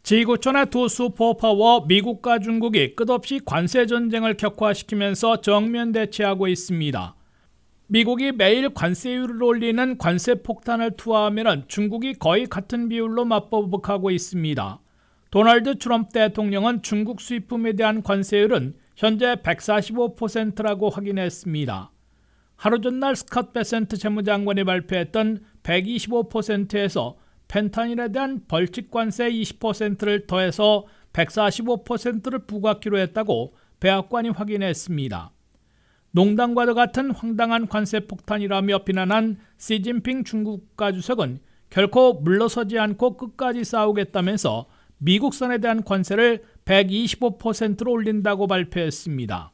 지구촌의 두 슈퍼파워 미국과 중국이 끝없이 관세 전쟁을 격화시키면서 정면 대치하고 있습니다. 미국이 매일 관세율을 올리는 관세 폭탄을 투하하면 중국이 거의 같은 비율로 맞보복하고 있습니다. 도널드 트럼프 대통령은 중국 수입품에 대한 관세율은 현재 145%라고 확인했습니다. 하루 전날 스캇 베센트 재무장관이 발표했던 125%에서 펜타닐에 대한 벌칙 관세 20%를 더해서 145%를 부과하기로 했다고 백악관이 확인했습니다. 농담과도 같은 황당한 관세 폭탄이라며 비난한 시진핑 중국 국가주석은 결코 물러서지 않고 끝까지 싸우겠다면서 미국산에 대한 관세를 125%로 올린다고 발표했습니다.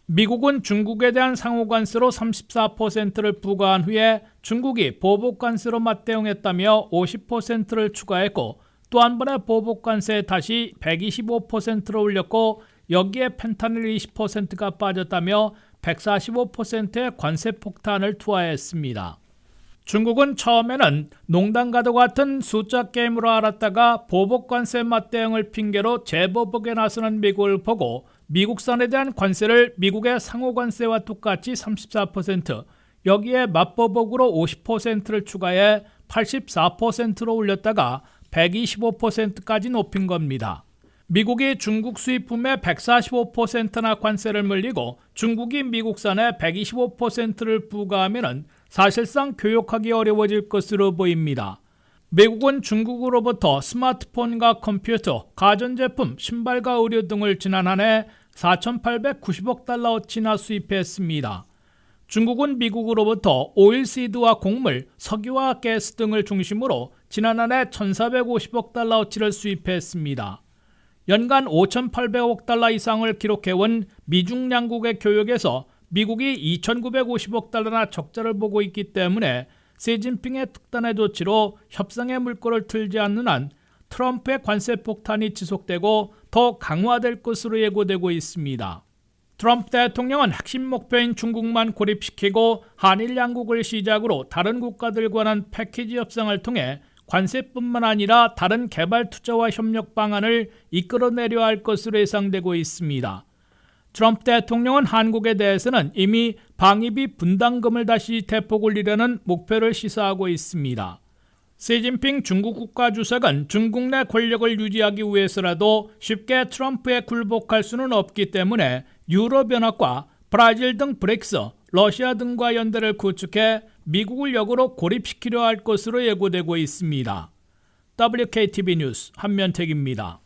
미국은 중국에 대한 상호관세로 34%를 부과한 후에 중국이 보복관세로 맞대응했다며 50%를 추가했고 또 한 번의 보복관세에 다시 125%를 올렸고 여기에 펜타닐 20%가 빠졌다며 145%의 관세 폭탄을 투하했습니다. 중국은 처음에는 농담과도 같은 숫자 게임으로 알았다가 보복관세 맞대응을 핑계로 재보복에 나서는 미국을 보고 미국산에 대한 관세를 미국의 상호관세와 똑같이 34%, 여기에 맞보복으로 50%를 추가해 84%로 올렸다가 125%까지 높인 겁니다. 미국이 중국 수입품에 145%나 관세를 물리고 중국이 미국산에 125%를 부과하면 사실상 교역하기 어려워질 것으로 보입니다. 미국은 중국으로부터 스마트폰과 컴퓨터, 가전제품, 신발과 의류 등을 지난 한 해 4,890억 달러어치나 수입했습니다. 중국은 미국으로부터 오일시드와 곡물, 석유와 가스 등을 중심으로 지난 한 해 1,450억 달러어치를 수입했습니다. 연간 5,800억 달러 이상을 기록해온 미중 양국의 교역에서 미국이 2,950억 달러나 적자를 보고 있기 때문에 시진핑의 특단의 조치로 협상의 물꼬를 틀지 않는 한 트럼프의 관세 폭탄이 지속되고 더 강화될 것으로 예고되고 있습니다. 트럼프 대통령은 핵심 목표인 중국만 고립시키고 한일 양국을 시작으로 다른 국가들과는 패키지 협상을 통해 관세뿐만 아니라 다른 개발 투자와 협력 방안을 이끌어내려 할 것으로 예상되고 있습니다. 트럼프 대통령은 한국에 대해서는 이미 방위비 분담금을 다시 대폭 올리려는 목표를 시사하고 있습니다. 시진핑 중국 국가주석은 중국 내 권력을 유지하기 위해서라도 쉽게 트럼프에 굴복할 수는 없기 때문에 유럽연합과 브라질 등 브릭스, 러시아 등과 연대를 구축해 미국을 역으로 고립시키려 할 것으로 예고되고 있습니다. WKTV 뉴스 한면택입니다.